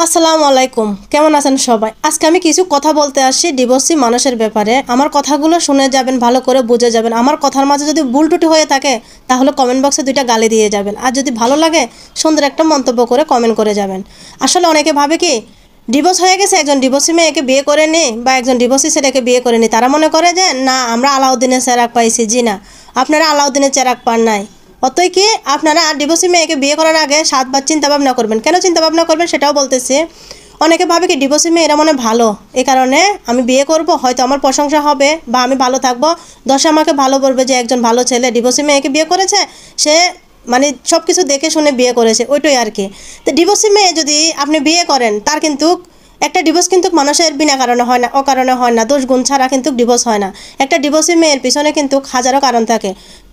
আসসালামু আলাইকুম, কেমন আছেন সবাই? আজকে আমি কিছু কথা বলতে আসছি ডিভোর্সি মানুষের ব্যাপারে। আমার কথাগুলো শুনে যাবেন, ভালো করে বুঝে যাবেন। আমার কথার মাঝে যদি ভুল ত্রুটি হয়ে থাকে তাহলে কমেন্ট বক্সে 2টা গালি দিয়ে যাবেন, আর যদি ভালো লাগে সুন্দর একটা মন্তব্য করে কমেন্ট করে যাবেন। আসলে অনেকে ভাবে কি ডিভোর্স হয়ে গেছে, একজন ডিভোর্সি মেয়েকে বিয়ে করে নি বা একজন ডিভোর্সি ছেলেকে বিয়ে করে নি, তারা মনে করে যে না আমরা আলাউদ্দিনের চেরাগ পাইছি। জি না, আপনারা আলাউদ্দিনের চেরাগ পান নাই। অতই কি আপনারা ডিভোর্সি মেয়েকে বিয়ে করার আগে 7বার চিন্তা ভাবনা করবেন। কেন চিন্তা ভাবনা করবেন সেটাও বলতেছি। অনেকে ভাবে কি ডিভোর্সি মেয়ে এরা মনে ভালো, এই কারণে আমি বিয়ে করব, হয়তো আমার প্রশংসা হবে বা আমি ভালো থাকবো, দশে আমাকে ভালো বলবে যে একজন ভালো ছেলে ডিভোর্সি মেয়েকে বিয়ে করেছে, সে মানে সব কিছু দেখে শুনে বিয়ে করেছে, ওইটাই আর কি। তো ডিভোর্সি মেয়ে যদি আপনি বিয়ে করেন, তার কিন্তু একটা ডিভোর্স কিন্তু মানুষের বিনা কারণে হয় না, অকারণে হয় না, দোষ গুণ ছাড়া কিন্তু ডিভোর্স হয় না। একটা ডিভোর্সি মেয়ের পিছনে কিন্তু হাজারো কারণ থাকে।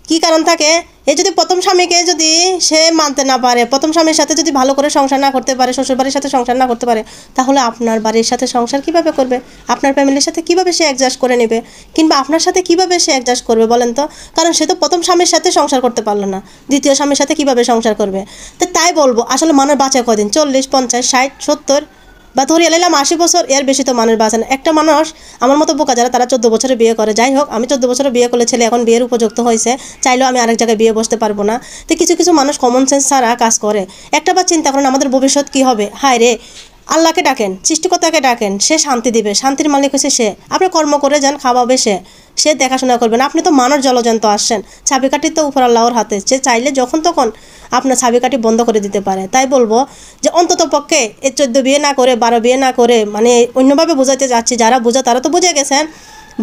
কি কারণ থাকে? এই যদি প্রথম স্বামীকে যদি সে মানতে না পারে, প্রথম স্বামীর সাথে যদি ভালো করে সংসার না করতে পারে, শ্বশুর বাড়ির সাথে সংসার না করতে পারে, তাহলে আপনার বাড়ির সাথে সংসার কিভাবে করবে? আপনার ফ্যামিলির সাথে কিভাবে সে অ্যাডজাস্ট করে নেবে? কিংবা আপনার সাথে কিভাবে সে অ্যাডজাস্ট করবে বলেন তো? কারণ সে তো প্রথম স্বামীর সাথে সংসার করতে পারলো না, দ্বিতীয় স্বামীর সাথে কিভাবে সংসার করবে? তো তাই বলবো, আসলে মানুষ বাঁচে কদিন? 40, 50, 60, 70 বা ধরিয়ে এলাম 80 বছর, এর বেশি তো মানুষ বাঁচে না। একটা মানুষ আমার মতো বোকা যারা, তারা 14 বছরে বিয়ে করে। যাই হোক, আমি 14 বছরে বিয়ে করলে ছেলে এখন বিয়ের উপযুক্ত হয়েছে, চাইলেও আমি আরেক জায়গায় বিয়ে বসতে পারবো না। তো কিছু কিছু মানুষ কমন সেন্স ছাড়া কাজ করে। একটা বার চিন্তা করেন আমাদের ভবিষ্যৎ কী হবে। হায় রে, আল্লাহকে ডাকেন, সৃষ্টিকর্তাকে ডাকেন, সে শান্তি দিবে, শান্তির মালিক হচ্ছে সে। আপনি কর্ম করে যান, খাওয়াবে সে, সে দেখাশোনা করবেন। আপনি তো মানুষ জলজন্ত আসছেন, চাবিকাঠি তো উপর আল্লাহর হাতে, সে চাইলে যখন তখন আপনার চাবিকাঠি বন্ধ করে দিতে পারে। তাই বলবো যে অন্তত পক্ষে এই 14 বিয়ে না করে, 12 বিয়ে না করে, মানে অন্যভাবে বোঝাতে যাচ্ছি, যারা বোঝা তারা তো বুঝে গেছেন।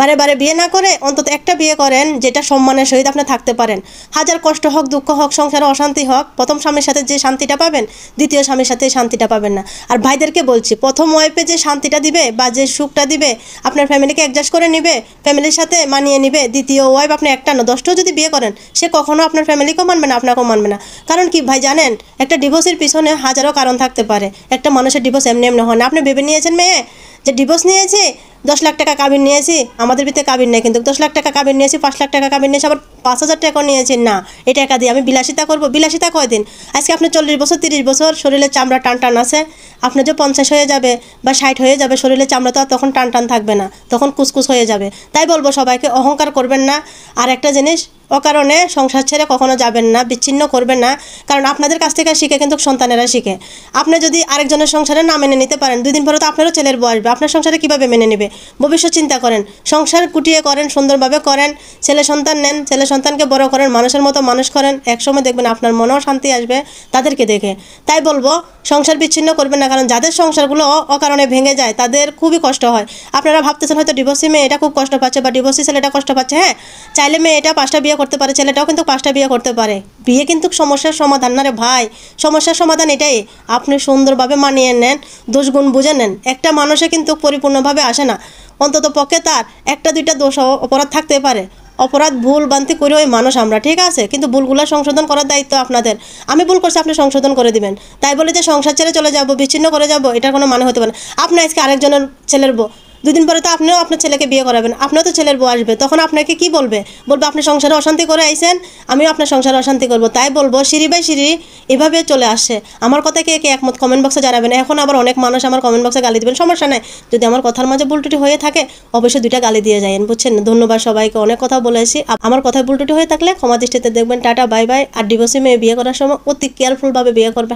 বারে বারে বিয়ে না করে অন্তত একটা বিয়ে করেন, যেটা সম্মানের সহিত আপনি থাকতে পারেন। হাজার কষ্ট হোক, দুঃখ হোক, সংসারে অশান্তি হোক, প্রথম স্বামীর সাথে যে শান্তিটা পাবেন, দ্বিতীয় স্বামীর সাথে শান্তিটা পাবেন না। আর ভাইদেরকে বলছি, প্রথম ওয়াইফে যে শান্তিটা দিবে বা যে সুখটা দিবে, আপনার ফ্যামিলিকে অ্যাডজাস্ট করে নিবে, ফ্যামিলির সাথে মানিয়ে নিবে, দ্বিতীয় ওয়াইফ আপনি একটা না 10টাও যদি বিয়ে করেন, সে কখনো আপনার ফ্যামিলিকেও মানবে না, আপনাকেও মানবে না। কারণ কি ভাই জানেন, একটা ডিভোর্সের পিছনে হাজারো কারণ থাকতে পারে। একটা মানুষের ডিভোর্স এমনি এমনি হয় না। আপনি ভেবে নিয়েছেন মেয়ে যে ডিভোর্স নিয়েছি, 10 লাখ টাকা কাবিন নিয়েছি, আমাদের ভিতরে কাবিন নেই, কিন্তু 10 লাখ টাকা কাবিন নিয়েছি, 5 লাখ টাকা কাবিন নিয়েছি, আবার 5,000 টাকাও নিয়েছি। না, এই টাকা দিয়ে আমি বিলাসিতা করবো? বিলাসিতা কয়দিন? আজকে আপনি 40 বছর, 30 বছর শরীরে চামড়া টান টান আছে, আপনার যে 50 হয়ে যাবে বা 60 হয়ে যাবে, শরীরে চামড়া তো আর তখন টান টান থাকবে না, তখন কুচকুচ হয়ে যাবে। তাই বলবো সবাইকে অহংকার করবেন না। আর একটা জিনিস, অকারণে সংসার ছেড়ে কখনো যাবেন না, বিচ্ছিন্ন করবেন না। কারণ আপনাদের কাছ থেকে শিখে কিন্তু সন্তানেরা শিখে। আপনি যদি আরেকজনের সংসারে না মেনে নিতে পারেন, 2 দিন পরে তো আপনারও ছেলের বউ আসবে, আপনার সংসারে কীভাবে মেনে নেবে? ভবিষ্যৎ চিন্তা করেন, সংসার কুটিয়ে করেন, সুন্দরভাবে করেন, ছেলে সন্তান নেন, ছেলে সন্তানকে বড় করেন, মানুষের মতো মানুষ করেন। একসময় দেখবেন আপনার মনেও শান্তি আসবে তাদেরকে দেখে। তাই বলবো সংসার বিচ্ছিন্ন করবেন না, কারণ যাদের সংসারগুলো অকারণে ভেঙে যায় তাদের খুবই কষ্ট হয়। আপনারা ভাবতেছেন হয়তো ডিভোর্সি মেয়ে এটা খুব কষ্ট পাচ্ছে বা ডিভোর্সি ছেলেটা কষ্ট পাচ্ছে। হ্যাঁ, চাইলে মেয়ে এটা 5টা বিয়ে করতে পারে, ছেলেটাও কিন্তু 5টা বিয়ে করতে পারে। বিয়ে কিন্তু সমস্যার সমাধান না রে ভাই। সমস্যার সমাধান এটাই, আপনি সুন্দরভাবে মানিয়ে নেন, দোষগুণ বুঝে নেন। একটা মানুষে কিন্তু পরিপূর্ণভাবে আসে না, অন্তত পক্ষে তার 1-2টা দোষ অপরাধ থাকতে পারে। অপরাধ ভুল বান্তি করে ওই মানুষ আমরা, ঠিক আছে, কিন্তু ভুলগুলো সংশোধন করার দায়িত্ব আপনাদের। আমি ভুল করছি, আপনি সংশোধন করে দিবেন। তাই বলে যে সংসার ছেড়ে চলে যাব, বিচ্ছিন্ন করে যাব, এটার কোনো মানে হতে পারে না। আপনি আজকে আরেকজনের ছেলের বউ, 2 দিন পরে তো আপনিও আপনার ছেলেকে বিয়ে করাবেন, আপনিও তো ছেলের বউ আসবে, তখন আপনাকে কি বলবে? বলবে আপনি সংসারে অশান্তি করে আইছেন, আমিও আপনার সংসারে অশান্তি করব। তাই বলবো সিঁড়ি বাই সিঁড়ি এভাবে চলে আসছে। আমার কথা কে কে একমত কমেন্ট বক্সে জানাবেন। এখন আবার অনেক মানুষ আমার কমেন্ট বক্সে গালি দেবেন, সমস্যা নাই। যদি আমার কথার মাঝে ভুলটুটি হয়ে থাকে অবশ্যই 2টা গালি দিয়ে যাবেন, বুঝছেন? ধন্যবাদ সবাইকে, অনেক কথা বলেছি। আমার কথায় ভুলটুটি হয়ে থাকলে ক্ষমা দৃষ্টিতে দেখবেন। Tata, bye bye. আর ডিভোর্সি মেয়ে বিয়ে করার সময় অতি কেয়ারফুলভাবে বিয়ে করবে।